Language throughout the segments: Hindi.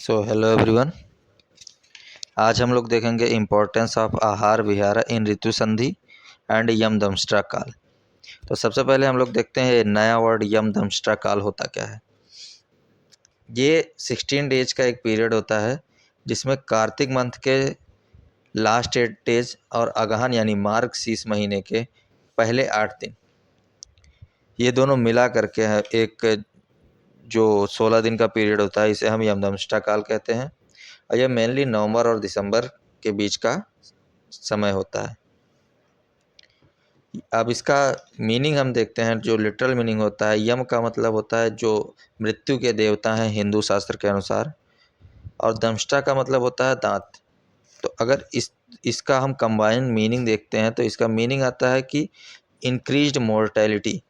So hello everyone. आज हम लोग देखेंगे इम्पोर्टेंस ऑफ आहार विहार इन ऋतु संधि एंड यम दंष्ट्रा काल। तो सबसे पहले हम लोग देखते हैं नया वर्ड यम दंष्ट्रा काल होता क्या है। ये 16 डेज का एक पीरियड होता है जिसमें कार्तिक मंथ के लास्ट 8 डेज और अगहन यानी मार्गशीर्ष महीने के पहले 8 दिन, ये दोनों मिला करके है एक जो 16 दिन का पीरियड होता है, इसे हम यमदंष्ट्रा काल कहते हैं। और यह मेनली नवंबर और दिसंबर के बीच का समय होता है। अब इसका मीनिंग हम देखते हैं। जो लिटरल मीनिंग होता है, यम का मतलब होता है जो मृत्यु के देवता हैं हिंदू शास्त्र के अनुसार, और दंष्ट्रा का मतलब होता है दांत। तो अगर इसका हम कंबाइन मीनिंग देखते हैं तो इसका मीनिंग आता है कि इंक्रीज्ड मोर्टेलिटी।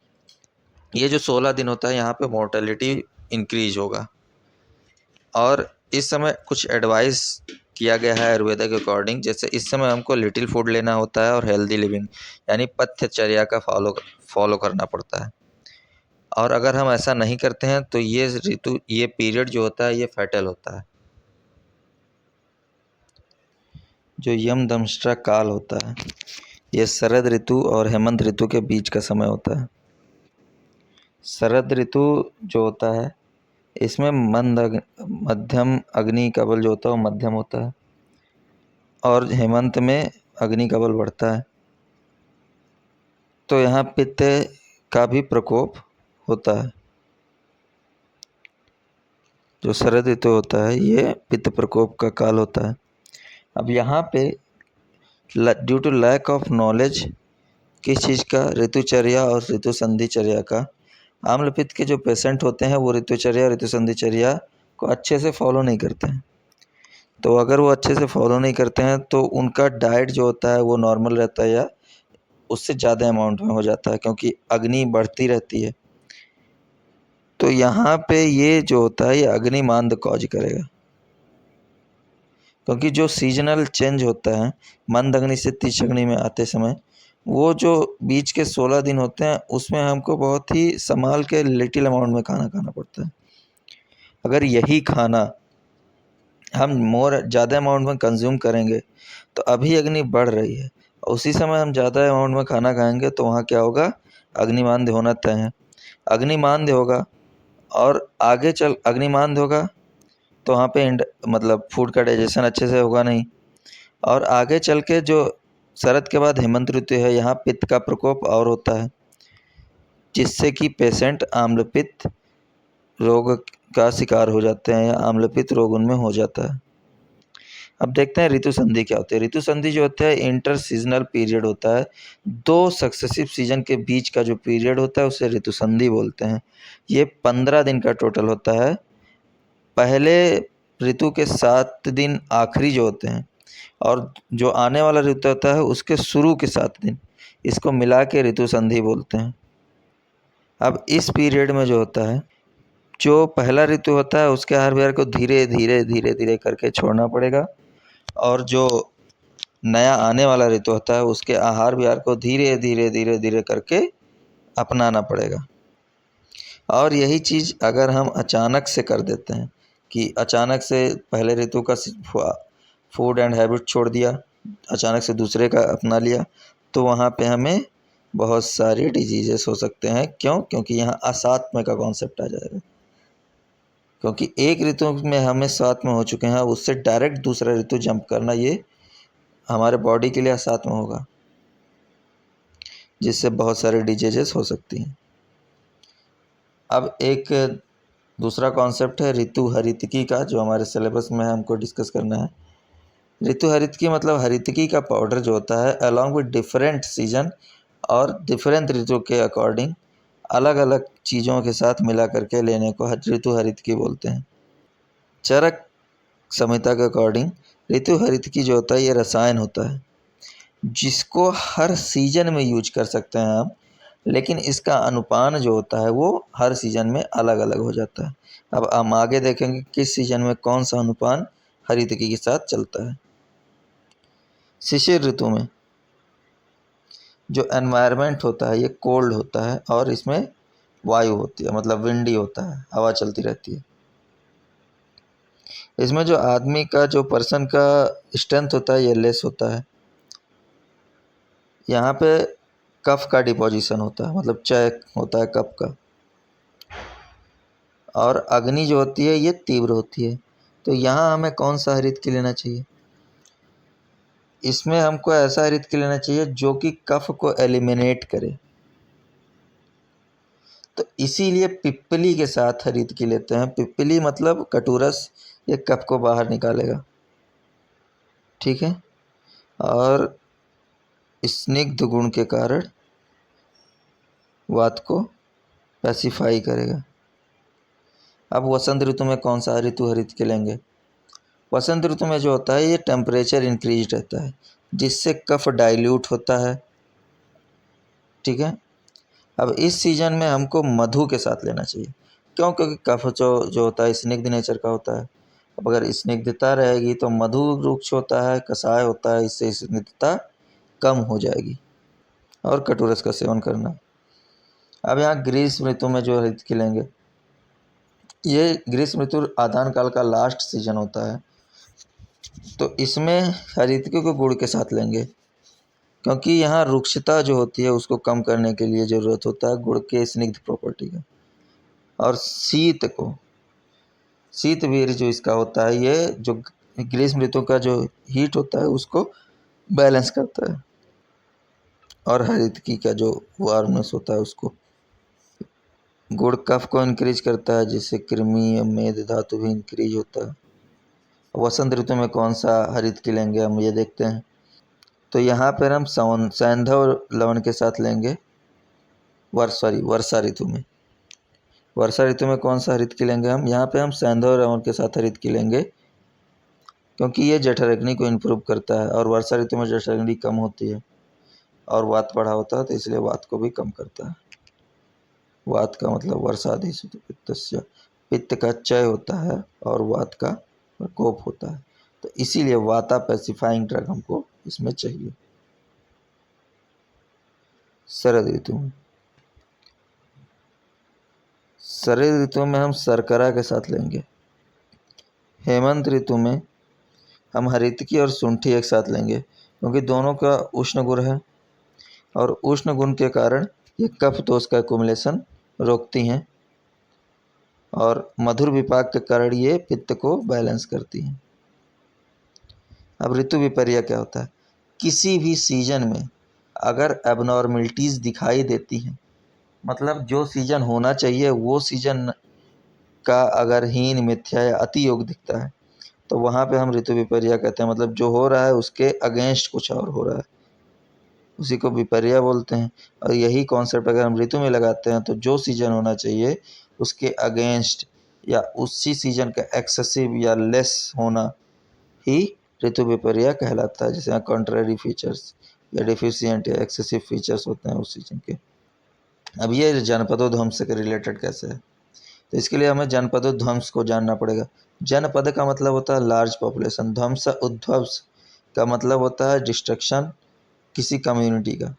ये जो 16 दिन होता है यहाँ पे मोर्टेलिटी इंक्रीज होगा। और इस समय कुछ एडवाइस किया गया है आयुर्वेदा के अकॉर्डिंग, जैसे इस समय हमको लिटिल फूड लेना होता है और हेल्दी लिविंग यानी पथ्यचर्या का फॉलो करना पड़ता है। और अगर हम ऐसा नहीं करते हैं तो ये पीरियड जो होता है ये फैटल होता है। जो यम दंष्ट्रा काल होता है ये शरद ऋतु और हेमंत ऋतु के बीच का समय होता है। शरद ऋतु जो होता है इसमें मध्यम अग्नि का बल जो होता है वो मध्यम होता है, और हेमंत में अग्नि का बल बढ़ता है। तो यहाँ पित्त का भी प्रकोप होता है। जो शरद ऋतु होता है ये पित्त प्रकोप का काल होता है। अब यहाँ पे due to lack of knowledge किस चीज़ का, ऋतुचर्या और ऋतु संधिचर्या का, आम्ल पित्त के जो पेशेंट होते हैं वो ऋतुचर्या ऋतु संधिचर्या को अच्छे से फॉलो नहीं करते हैं। तो अगर वो अच्छे से फॉलो नहीं करते हैं तो उनका डाइट जो होता है वो नॉर्मल रहता है या उससे ज़्यादा अमाउंट में हो जाता है, क्योंकि अग्नि बढ़ती रहती है। तो यहाँ पे ये जो होता है ये अग्निमांद कॉज करेगा, क्योंकि जो सीजनल चेंज होता है मंद अग्नि से तीक्ष्ण अग्नि में आते समय, वो जो बीच के 16 दिन होते हैं उसमें हमको बहुत ही संभाल के लिटिल अमाउंट में खाना खाना पड़ता है। अगर यही खाना हम ज़्यादा अमाउंट में कंज्यूम करेंगे तो अभी अग्नि बढ़ रही है, उसी समय हम ज़्यादा अमाउंट में खाना खाएंगे तो वहाँ क्या होगा, अग्निमांद्य होना तय है। अग्निमांद्य होगा और आगे चल अग्निमांद्य होगा तो वहाँ पे मतलब फूड का डाइजेशन अच्छे से होगा नहीं। और आगे चल के जो शरद के बाद हेमंत ऋतु है यहाँ पित्त का प्रकोप और होता है, जिससे कि पेशेंट आम्लपित्त रोग का शिकार हो जाते हैं या आम्लपित्त रोग उनमें हो जाता है। अब देखते हैं ऋतु संधि क्या होती है। ऋतु संधि जो होता है इंटर सीजनल पीरियड होता है। 2 सक्सेसिव सीजन के बीच का जो पीरियड होता है उसे ऋतु संधि बोलते हैं। ये 15 दिन का टोटल होता है। पहले ऋतु के 7 दिन आखिरी जो होते हैं और जो आने वाला ऋतु होता है उसके शुरू के 7 दिन, इसको मिला के ऋतु संधि बोलते हैं। अब इस पीरियड में जो होता है, जो पहला ऋतु होता है उसके आहार विहार को धीरे धीरे धीरे धीरे करके छोड़ना पड़ेगा, और जो नया आने वाला ऋतु होता है उसके आहार विहार को धीरे धीरे धीरे धीरे करके अपनाना पड़ेगा। और यही चीज़ अगर हम अचानक से कर देते हैं कि अचानक से पहले ऋतु का फूड एंड हैबिट छोड़ दिया, अचानक से दूसरे का अपना लिया, तो वहाँ पे हमें बहुत सारी डिजीजेस हो सकते हैं। क्यों? क्योंकि यहाँ असात्म का कॉन्सेप्ट आ जाएगा। क्योंकि एक ऋतु में हमें साथ में हो चुके हैं, उससे डायरेक्ट दूसरा ऋतु जंप करना ये हमारे बॉडी के लिए असात्म होगा, जिससे बहुत सारी डिजीजेस हो सकती हैं। अब एक दूसरा कॉन्सेप्ट है ऋतु हरितकी का, जो हमारे सिलेबस में हमको डिस्कस करना है। ऋतु हरितकी मतलब हरितकी का पाउडर जो होता है अलॉन्ग विद डिफरेंट सीजन और डिफरेंट ऋतु के अकॉर्डिंग अलग अलग चीज़ों के साथ मिला करके लेने को ऋतु हरितकी बोलते हैं। चरक संहिता के अकॉर्डिंग ऋतु हरितकी जो होता है ये रसायन होता है जिसको हर सीजन में यूज कर सकते हैं हम, लेकिन इसका अनुपान जो होता है वो हर सीजन में अलग अलग हो जाता है। अब हम आगे देखेंगे किस सीजन में कौन सा अनुपान हरितकी के साथ चलता है। शिशिर ऋतु में जो एनवायरनमेंट होता है ये कोल्ड होता है और इसमें वायु होती है, मतलब विंडी होता है, हवा चलती रहती है। इसमें जो आदमी का जो पर्सन का स्ट्रेंथ होता है ये लेस होता है। यहाँ पे कफ का डिपोजिशन होता है, मतलब क्षय होता है कफ का, और अग्नि जो होती है ये तीव्र होती है। तो यहाँ हमें कौन सा हरित की लेना चाहिए? इसमें हमको ऐसा हरित की लेना चाहिए जो कि कफ को एलिमिनेट करे। तो इसीलिए पिप्पली के साथ हरित की लेते हैं। पिप्पली मतलब कटुरस, ये कफ को बाहर निकालेगा, ठीक है, और स्निग्ध गुण के कारण वात को पैसिफाई करेगा। अब वसंत ऋतु में कौन सा ऋतु हरित के लेंगे? वसंत ऋतु में जो होता है ये टेम्परेचर इंक्रीज रहता है, जिससे कफ डाइल्यूट होता है, ठीक है। अब इस सीजन में हमको मधु के साथ लेना चाहिए। क्यों? क्योंकि कफ जो होता है स्निग्ध नेचर का होता है। अब अगर स्निग्धता रहेगी तो मधु वृक्ष होता है, कषाय होता है, इससे स्निग्धता कम हो जाएगी, और कटुरस का सेवन करना। अब यहाँ ग्रीष्म ऋतु में जो हरित खिलेंगे, ये ग्रीष्म ऋतु आदान काल का लास्ट सीजन होता है, तो इसमें हरितकी को गुड़ के साथ लेंगे, क्योंकि यहाँ रुक्षता जो होती है उसको कम करने के लिए ज़रूरत होता है गुड़ के स्निग्ध प्रॉपर्टी का। और शीतवीर जो इसका होता है, ये जो ग्रीष्म ऋतु का जो हीट होता है उसको बैलेंस करता है, और हरितकी का जो वार्मनेस होता है उसको। गुड़ कफ को इंक्रीज करता है, जिससे कृमि मेद धातु भी इंक्रीज होता है। वसंत ऋतु में कौन सा हरितकी लेंगे हम ये देखते हैं। तो यहाँ पर हम सैंधव लवण के साथ लेंगे वर्षा ऋतु में। वर्षा ऋतु में कौन सा हरितकी लेंगे हम? यहाँ पे हम सैंधव लवण के साथ हरितकी लेंगे, क्योंकि ये जठराग्नि को इम्प्रूव करता है, और वर्षा ऋतु में जठराग्नि कम होती है और वात बढ़ा होता है, तो इसलिए वात को भी कम करता है। वात का मतलब वर्षाधिसु पित्तस्य, पित्त का क्षय होता है और वात का प्रकोप होता है, तो इसीलिए वाता पैसिफाइंग ड्रग हमको इसमें चाहिए। शरद ऋतु में हम शर्करा के साथ लेंगे। हेमंत ऋतु में हम हरितकी और शुंठी एक साथ लेंगे, क्योंकि दोनों का उष्ण गुण है, और उष्ण गुण के कारण ये कफ दोष का एक्युमुलेशन रोकती हैं, और मधुर विपाक के कारण ये पित्त को बैलेंस करती हैं। अब ऋतु विपर्य क्या होता है? किसी भी सीजन में अगर एबनॉर्मलिटीज़ दिखाई देती हैं, मतलब जो सीजन होना चाहिए वो सीजन का अगर हीन, मिथ्या या अति योग दिखता है, तो वहाँ पे हम ऋतु विपर्य कहते हैं। मतलब जो हो रहा है उसके अगेंस्ट कुछ और हो रहा है, उसी को विपर्य बोलते हैं। और यही कॉन्सेप्ट अगर हम ऋतु में लगाते हैं, तो जो सीजन होना चाहिए उसके अगेंस्ट या उसी सीजन का एक्सेसिव या लेस होना ही ऋतु विपर्य कहलाता है। जैसे कॉन्ट्ररी फीचर्स या डिफिशियंट या एक्सेसिव फीचर्स होते हैं उस सीजन के। अब ये जनपदोध्वंस से रिलेटेड कैसे है? तो इसके लिए हमें जनपदोध्वंस को जानना पड़ेगा। जनपद का मतलब होता है लार्ज पॉपुलेशन, ध्वंस उद्ध्वंस का मतलब होता है डिस्ट्रक्शन किसी कम्युनिटी का।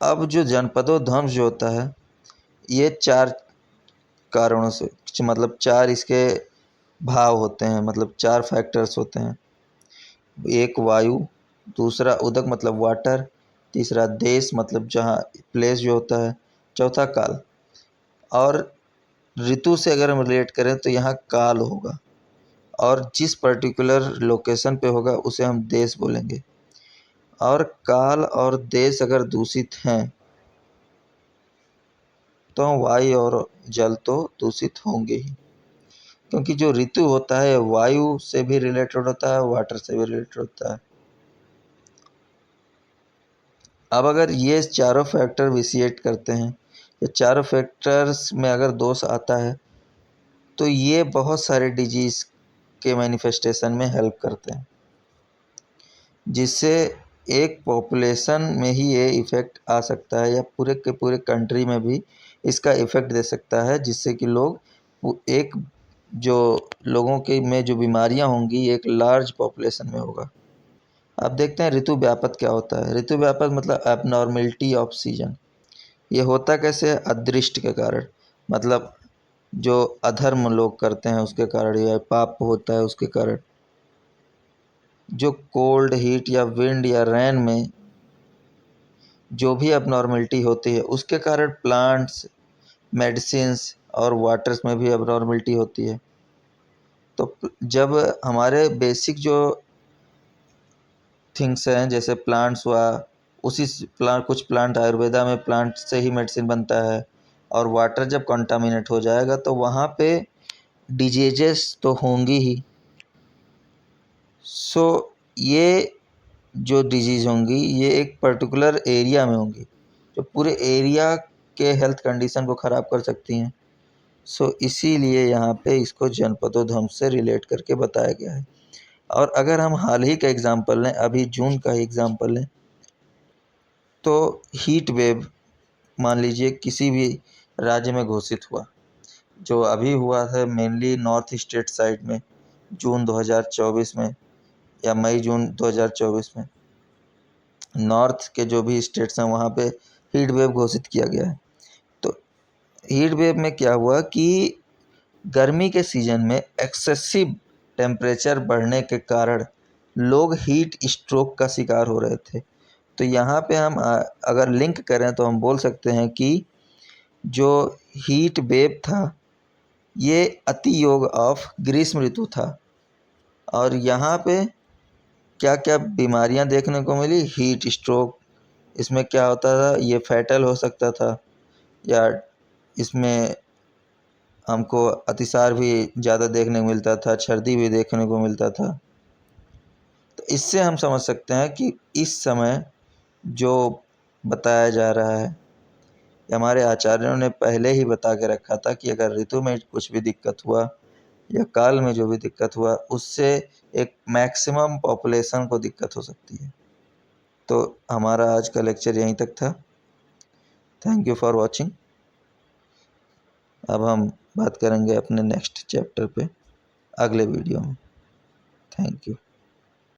अब जो जनपदोध्वंस जो होता है ये 4 कारणों से, मतलब 4 इसके भाव होते हैं, मतलब 4 फैक्टर्स होते हैं। एक वायु, दूसरा उदक मतलब वाटर, तीसरा देश मतलब जहाँ प्लेस जो होता है, चौथा काल, और ऋतु से अगर हम रिलेट करें तो यहाँ काल होगा, और जिस पर्टिकुलर लोकेशन पे होगा उसे हम देश बोलेंगे। और काल और देश अगर दूषित हैं तो वायु और जल तो दूषित होंगे ही, क्योंकि जो ऋतु होता है वायु से भी रिलेटेड होता है, वाटर से भी रिलेटेड होता है। अब अगर ये चारों फैक्टर विसिएट करते हैं, ये चारों फैक्टर्स में अगर दोष आता है, तो ये बहुत सारे डिजीज़ के मैनिफेस्टेशन में हेल्प करते हैं, जिससे एक पॉपुलेशन में ही ये इफ़ेक्ट आ सकता है, या पूरे के पूरे कंट्री में भी इसका इफ़ेक्ट दे सकता है, जिससे कि लोग एक जो लोगों के में जो बीमारियां होंगी एक लार्ज पॉपुलेशन में होगा। अब देखते हैं ऋतु व्यापक क्या होता है। ऋतु व्यापक मतलब एबनॉर्मेलिटी ऑफ सीजन। ये होता कैसे है? अदृष्ट के कारण, मतलब जो अधर्म लोग करते हैं उसके कारण या पाप होता है उसके कारण, जो कोल्ड, हीट या विंड या रेन में जो भी अबनॉर्मलिटी होती है उसके कारण प्लांट्स, मेडिसिन्स और वाटर्स में भी अबनॉर्मलिटी होती है। तो जब हमारे बेसिक जो थिंग्स हैं जैसे प्लांट्स हुआ, उसी प्लांट, कुछ प्लांट आयुर्वेदा में प्लांट से ही मेडिसिन बनता है, और वाटर जब कंटामिनेट हो जाएगा तो वहाँ पे डिजीजेस तो होंगी ही। सो ये जो डिजीज़ होंगी ये एक पर्टिकुलर एरिया में होंगी जो पूरे एरिया के हेल्थ कंडीशन को ख़राब कर सकती हैं। सो इसीलिए यहाँ पे इसको जनपदोधम से रिलेट करके बताया गया है। और अगर हम हाल ही का एग्ज़ाम्पल लें, अभी जून का ही एग्ज़ाम्पल लें, तो हीट वेव मान लीजिए किसी भी राज्य में घोषित हुआ, जो अभी हुआ है मेनली नॉर्थ स्टेट साइड में जून 2024 में या मई जून 2024 में नॉर्थ के जो भी स्टेट्स हैं वहाँ पे हीट वेव घोषित किया गया है। तो हीट वेव में क्या हुआ कि गर्मी के सीज़न में एक्सेसिव टेम्परेचर बढ़ने के कारण लोग हीट स्ट्रोक का शिकार हो रहे थे। तो यहाँ पे हम अगर लिंक करें तो हम बोल सकते हैं कि जो हीट वेव था ये अति योग ऑफ ग्रीष्म ऋतु था। और यहाँ पे क्या क्या बीमारियाँ देखने को मिली? हीट स्ट्रोक, इसमें क्या होता था, ये फैटल हो सकता था, या इसमें हमको अतिसार भी ज़्यादा देखने को मिलता था, सर्दी भी देखने को मिलता था। तो इससे हम समझ सकते हैं कि इस समय जो बताया जा रहा है, हमारे आचार्यों ने पहले ही बता के रखा था कि अगर ऋतु में कुछ भी दिक्कत हुआ या काल में जो भी दिक्कत हुआ उससे एक मैक्सिमम पॉपुलेशन को दिक्कत हो सकती है। तो हमारा आज का लेक्चर यहीं तक था। Thank you for watching. अब हम बात करेंगे अपने नेक्स्ट चैप्टर पे अगले वीडियो में। Thank you.